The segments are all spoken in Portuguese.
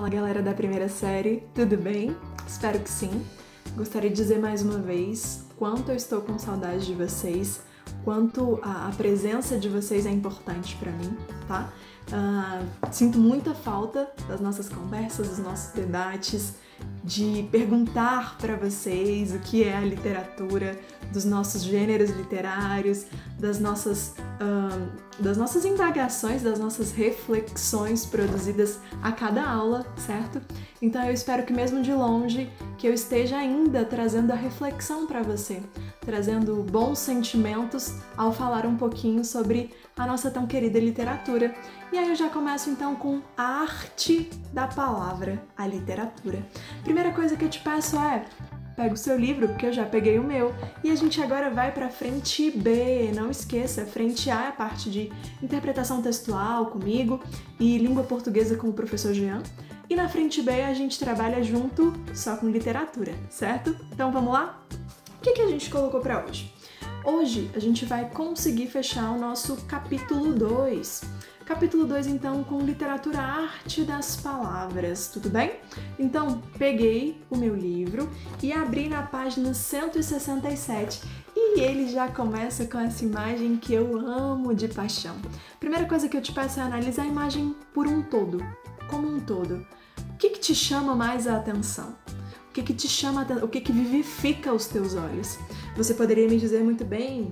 Fala galera da primeira série, tudo bem? Espero que sim. Gostaria de dizer mais uma vez quanto eu estou com saudade de vocês, quanto a presença de vocês é importante pra mim, tá? Sinto muita falta das nossas conversas, dos nossos debates, de perguntar para vocês o que é a literatura, dos nossos gêneros literários, das nossas indagações, das nossas reflexões produzidas a cada aula, certo? Então eu espero que mesmo de longe, que eu esteja ainda trazendo a reflexão para você, trazendo bons sentimentos ao falar um pouquinho sobre a nossa tão querida literatura. E aí eu já começo então com a arte da palavra, a literatura. Primeira coisa que eu te peço é: pega o seu livro, porque eu já peguei o meu, e a gente agora vai para a frente B. Não esqueça, a frente A é a parte de interpretação textual comigo e língua portuguesa com o professor Jean. E na frente B a gente trabalha junto só com literatura, certo? Então vamos lá? O que a gente colocou para hoje? Hoje a gente vai conseguir fechar o nosso capítulo 2. Capítulo 2, então, com literatura, arte das palavras, tudo bem? Então, peguei o meu livro e abri na página 167 e ele já começa com essa imagem que eu amo de paixão. Primeira coisa que eu te peço é analisar a imagem por um todo, como um todo. O que te chama mais a atenção? O que te chama, o que vivifica os teus olhos? Você poderia me dizer muito bem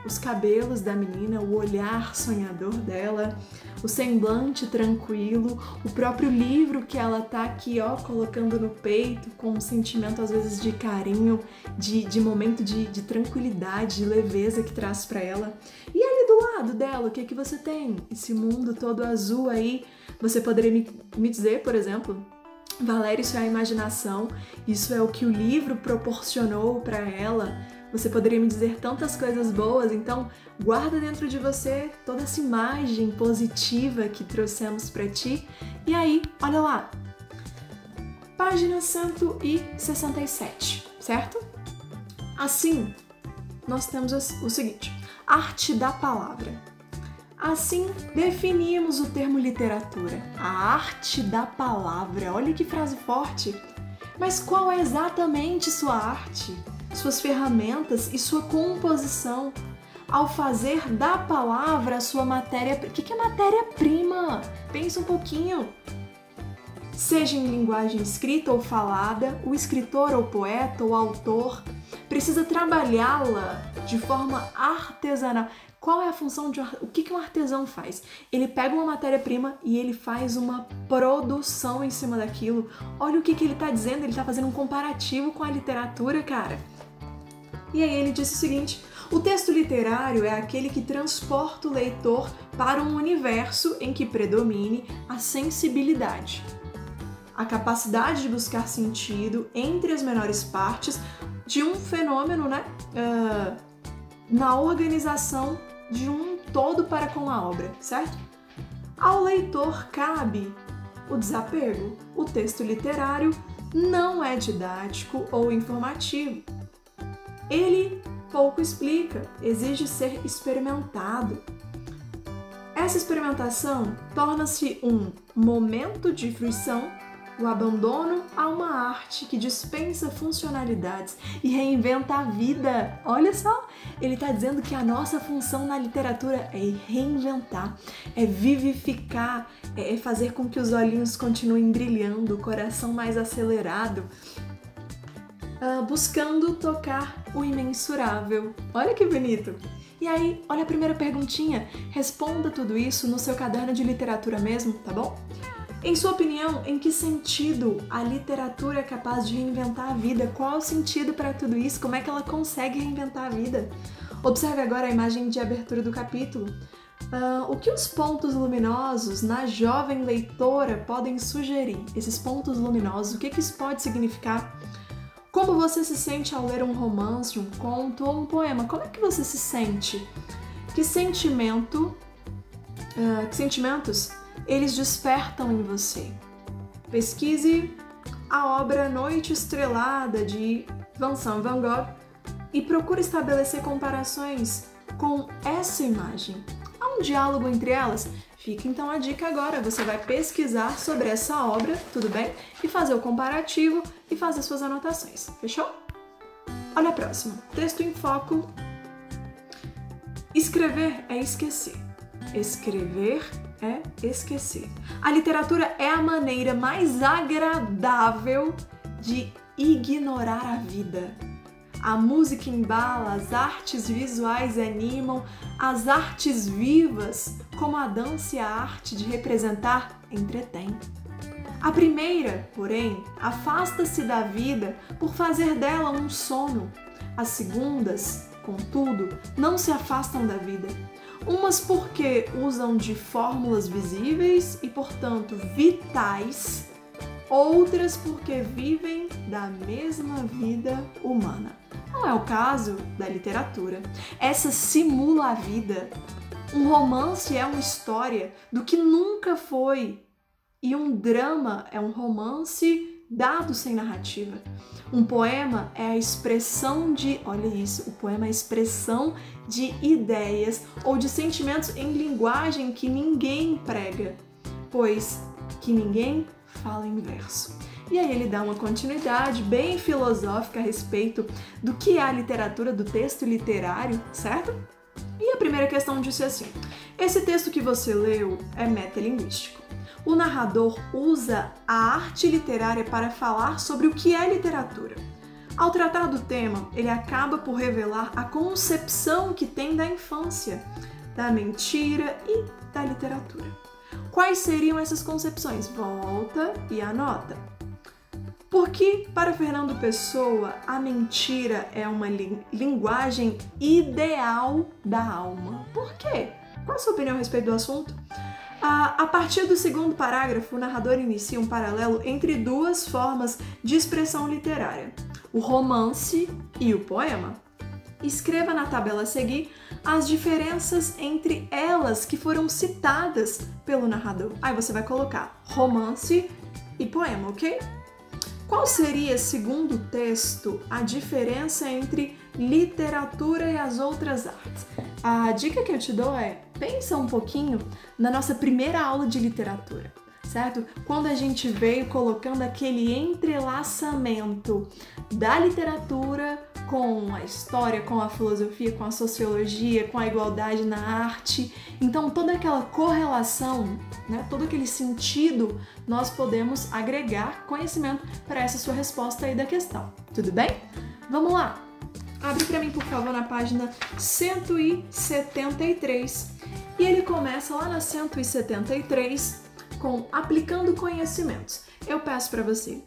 os cabelos da menina, o olhar sonhador dela, o semblante tranquilo, o próprio livro que ela tá aqui, ó, colocando no peito com um sentimento às vezes de carinho, de momento de tranquilidade, de leveza que traz pra ela. E ali do lado dela, o que você tem? Esse mundo todo azul aí. Você poderia me dizer, por exemplo: Valéria, isso é a imaginação, isso é o que o livro proporcionou para ela. Você poderia me dizer tantas coisas boas, então guarda dentro de você toda essa imagem positiva que trouxemos para ti. E aí, olha lá, página 167, certo? Assim, nós temos o seguinte: arte da palavra. Assim, definimos o termo literatura, a arte da palavra. Olha que frase forte! Mas qual é exatamente sua arte? Suas ferramentas e sua composição ao fazer da palavra a sua matéria... O que é matéria-prima? Pensa um pouquinho. Seja em linguagem escrita ou falada, o escritor ou poeta ou autor precisa trabalhá-la de forma artesanal. Qual é a função de... O que um artesão faz? Ele pega uma matéria-prima e ele faz uma produção em cima daquilo. Olha o que ele está dizendo, ele está fazendo um comparativo com a literatura, cara. E aí ele disse o seguinte: o texto literário é aquele que transporta o leitor para um universo em que predomine a sensibilidade, a capacidade de buscar sentido entre as menores partes de um fenômeno, né? Na organização de um todo para com a obra, certo? Ao leitor cabe o desapego. O texto literário não é didático ou informativo. Ele pouco explica, exige ser experimentado. Essa experimentação torna-se um momento de fruição, o abandono a uma arte que dispensa funcionalidades e reinventa a vida. Olha só, ele está dizendo que a nossa função na literatura é reinventar, é vivificar, é fazer com que os olhinhos continuem brilhando, o coração mais acelerado, buscando tocar o imensurável. Olha que bonito! E aí, olha a primeira perguntinha, responda tudo isso no seu caderno de literatura mesmo, tá bom? Em sua opinião, em que sentido a literatura é capaz de reinventar a vida? Qual é o sentido para tudo isso? Como é que ela consegue reinventar a vida? Observe agora a imagem de abertura do capítulo. O que os pontos luminosos na jovem leitora podem sugerir? Esses pontos luminosos, o que isso pode significar? Como você se sente ao ler um romance, um conto ou um poema? Como é que você se sente? Que sentimentos eles despertam em você? Pesquise a obra Noite Estrelada de Vincent van Gogh e procure estabelecer comparações com essa imagem. Há um diálogo entre elas? Fica então a dica agora, você vai pesquisar sobre essa obra, tudo bem? E fazer o comparativo e fazer suas anotações, fechou? Olha a próxima. Texto em foco. Escrever é esquecer. Escrever é esquecer. A literatura é a maneira mais agradável de ignorar a vida. A música embala, as artes visuais animam, as artes vivas, como a dança e a arte de representar, entretém. A primeira, porém, afasta-se da vida por fazer dela um sono. As segundas, contudo, não se afastam da vida. Umas porque usam de fórmulas visíveis e, portanto, vitais, outras porque vivem da mesma vida humana. Não é o caso da literatura. Essa simula a vida. Um romance é uma história do que nunca foi. E um drama é um romance dado sem narrativa. Um poema é a expressão de, olha isso, o poema é a expressão de ideias ou de sentimentos em linguagem que ninguém prega, pois que ninguém fala em verso. E aí ele dá uma continuidade bem filosófica a respeito do que é a literatura, do texto literário, certo? E a primeira questão disse assim: esse texto que você leu é metalinguístico. O narrador usa a arte literária para falar sobre o que é literatura. Ao tratar do tema, ele acaba por revelar a concepção que tem da infância, da mentira e da literatura. Quais seriam essas concepções? Volta e anota. Porque, para Fernando Pessoa, a mentira é uma linguagem ideal da alma. Por quê? Qual a sua opinião a respeito do assunto? A partir do segundo parágrafo, o narrador inicia um paralelo entre duas formas de expressão literária, o romance e o poema. Escreva na tabela a seguir as diferenças entre elas que foram citadas pelo narrador. Aí você vai colocar romance e poema, ok? Qual seria, segundo o texto, a diferença entre literatura e as outras artes? A dica que eu te dou é, pensa um pouquinho na nossa primeira aula de literatura, certo? Quando a gente veio colocando aquele entrelaçamento da literatura com a história, com a filosofia, com a sociologia, com a igualdade na arte. Então, toda aquela correlação, né, todo aquele sentido, nós podemos agregar conhecimento para essa sua resposta aí da questão. Tudo bem? Vamos lá! Abre para mim, por favor, na página 173. E ele começa lá na 173 com aplicando conhecimentos. Eu peço para você,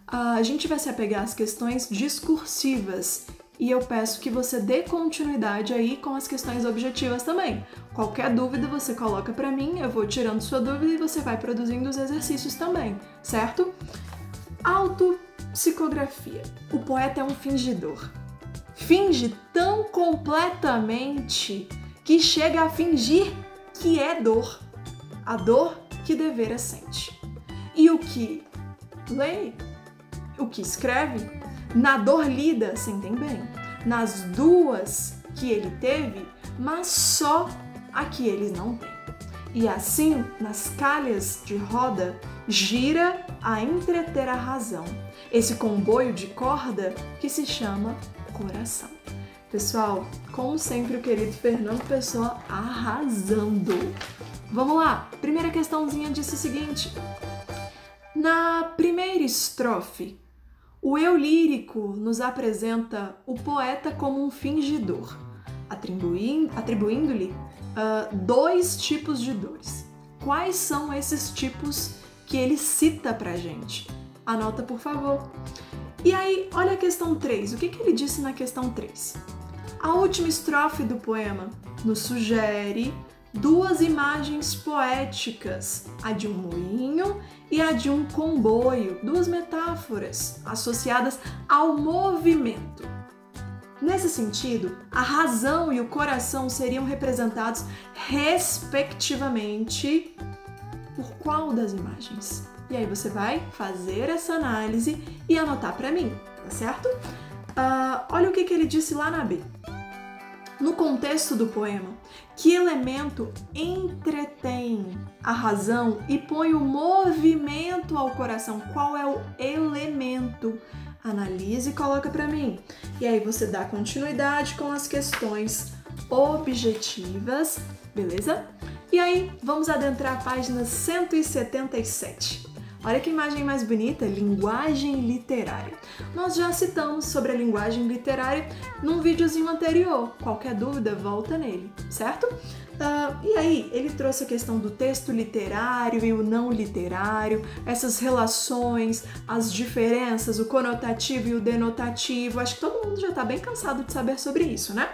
a gente vai se apegar às questões discursivas e eu peço que você dê continuidade aí com as questões objetivas também. Qualquer dúvida você coloca para mim, eu vou tirando sua dúvida e você vai produzindo os exercícios também, certo? Autopsicografia. O poeta é um fingidor. Finge tão completamente que chega a fingir que é dor. A dor que devera sente. E o que lê, o que escreve, na dor lida, sentem bem, nas duas que ele teve, mas só a que eles não têm. E assim, nas calhas de roda, gira a entreter a razão, esse comboio de corda que se chama coração. Pessoal, como sempre, o querido Fernando Pessoa arrasando. Vamos lá, primeira questãozinha disse o seguinte: na primeira estrofe, o eu lírico nos apresenta o poeta como um fingidor, atribuindo-lhe dois tipos de dores. Quais são esses tipos que ele cita pra gente? Anota, por favor. E aí, olha a questão 3. O que ele disse na questão 3? A última estrofe do poema nos sugere duas imagens poéticas, a de um moinho e a de um comboio, duas metáforas associadas ao movimento. Nesse sentido, a razão e o coração seriam representados respectivamente por qual das imagens? E aí você vai fazer essa análise e anotar para mim, tá certo? Olha o que ele disse lá na B. No contexto do poema, que elemento entretém tem a razão e põe o movimento ao coração? Qual é o elemento? Analise e coloca para mim. E aí você dá continuidade com as questões objetivas, beleza? E aí vamos adentrar a página 177. Olha que imagem mais bonita, linguagem literária. Nós já citamos sobre a linguagem literária num videozinho anterior. Qualquer dúvida, volta nele, certo? E aí, ele trouxe a questão do texto literário e o não literário, essas relações, as diferenças, o conotativo e o denotativo. Acho que todo mundo já está bem cansado de saber sobre isso, né?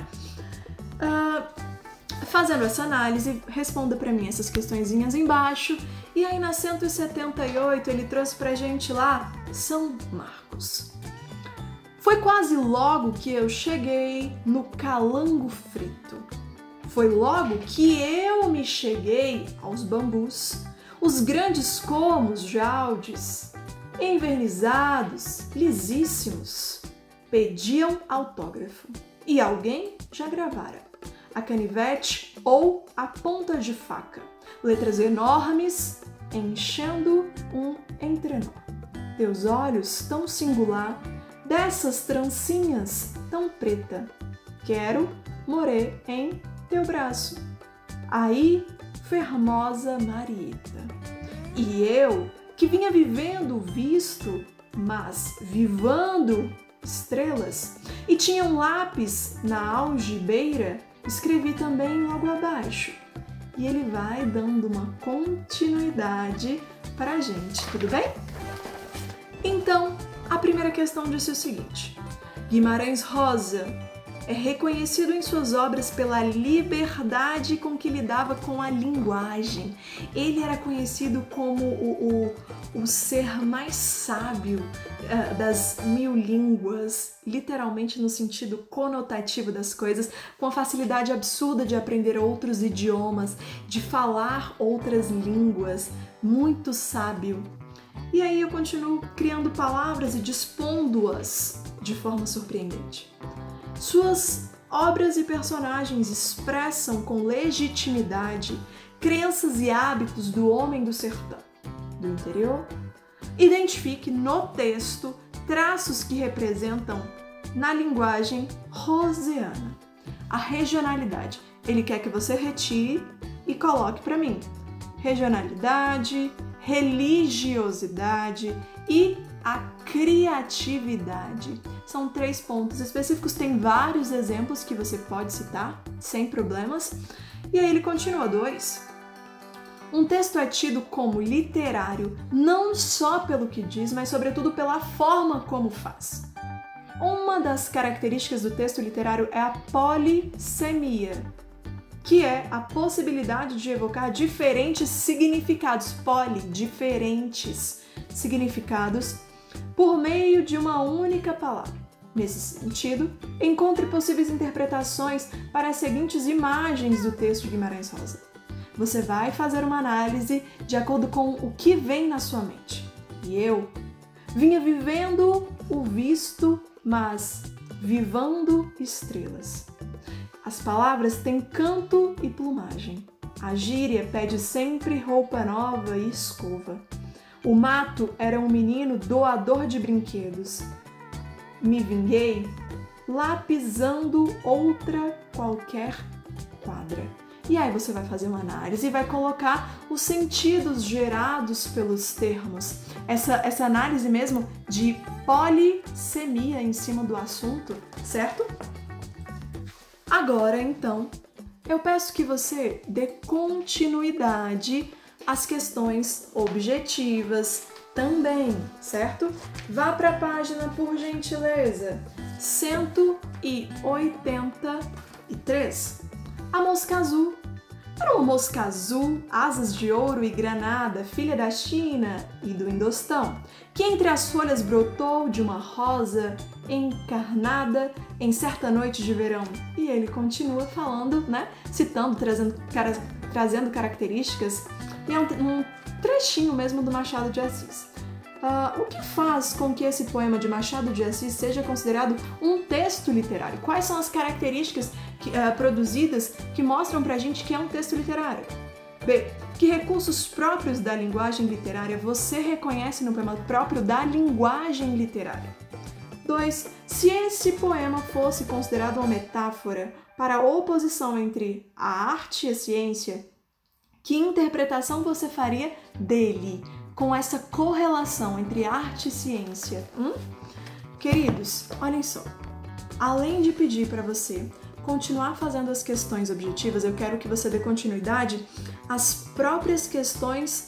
Fazendo essa análise, responda para mim essas questõezinhas embaixo. E aí na 178 ele trouxe pra gente lá São Marcos. Foi quase logo que eu cheguei no calango frito. Foi logo que eu me cheguei aos bambus, os grandes comos jaldes, envernizados, lisíssimos, pediam autógrafo. E alguém já gravara. A canivete ou a ponta de faca. Letras enormes enchendo um entrenó. Teus olhos tão singular, dessas trancinhas tão preta. Quero morer em teu braço. Aí, fermosa Marieta. E eu, que vinha vivendo visto, mas vivando estrelas, e tinha um lápis na algibeira, escrevi também logo abaixo. E ele vai dando uma continuidade pra gente, tudo bem? Então, a primeira questão disse o seguinte: Guimarães Rosa é reconhecido em suas obras pela liberdade com que lidava com a linguagem. Ele era conhecido como o ser mais sábio das 1000 línguas, literalmente no sentido conotativo das coisas, com a facilidade absurda de aprender outros idiomas, de falar outras línguas, muito sábio. E aí eu continuo criando palavras e dispondo-as de forma surpreendente. Suas obras e personagens expressam com legitimidade crenças e hábitos do homem do sertão, do interior. Identifique no texto traços que representam, na linguagem rosiana, a regionalidade. Ele quer que você retire e coloque para mim. Regionalidade, religiosidade e a criatividade. São 3 pontos específicos, tem vários exemplos que você pode citar, sem problemas. E aí ele continua, 2. Um texto é tido como literário não só pelo que diz, mas sobretudo pela forma como faz. Uma das características do texto literário é a polissemia, que é a possibilidade de evocar diferentes significados, diferentes significados, por meio de uma única palavra. Nesse sentido, encontre possíveis interpretações para as seguintes imagens do texto de Guimarães Rosa. Você vai fazer uma análise de acordo com o que vem na sua mente. E eu vinha vivendo o visto, mas vivando estrelas. As palavras têm canto e plumagem. A gíria pede sempre roupa nova e escova. O mato era um menino doador de brinquedos. Me vinguei lapisando outra qualquer quadra. E aí você vai fazer uma análise e vai colocar os sentidos gerados pelos termos. Essa análise mesmo de polissemia em cima do assunto, certo? Agora, então, eu peço que você dê continuidade às questões objetivas também, certo? Vá para a página, por gentileza, 183. A mosca azul. Era uma mosca azul, asas de ouro e granada, filha da China e do Indostão, que entre as folhas brotou de uma rosa encarnada em certa noite de verão. E ele continua falando, né? Citando, trazendo características, e é um trechinho mesmo do Machado de Assis. O que faz com que esse poema de Machado de Assis seja considerado um texto literário? Quais são as características produzidas que mostram pra gente que é um texto literário? B. Que recursos próprios da linguagem literária você reconhece no poema próprio da linguagem literária? 2. Se esse poema fosse considerado uma metáfora para a oposição entre a arte e a ciência, que interpretação você faria dele, com essa correlação entre arte e ciência? Queridos, olhem só. Além de pedir para você continuar fazendo as questões objetivas, eu quero que você dê continuidade às próprias questões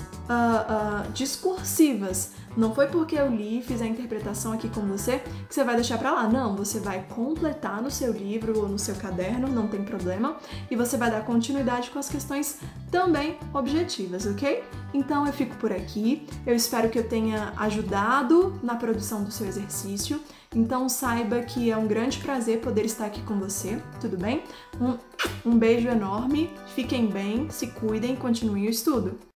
discursivas. Não foi porque eu li e fiz a interpretação aqui com você que você vai deixar pra lá. Não, você vai completar no seu livro ou no seu caderno, não tem problema, e você vai dar continuidade com as questões também objetivas, ok? Então eu fico por aqui, eu espero que eu tenha ajudado na produção do seu exercício. Então saiba que é um grande prazer poder estar aqui com você, tudo bem? Um beijo enorme, fiquem bem, se cuidem, continuem o estudo!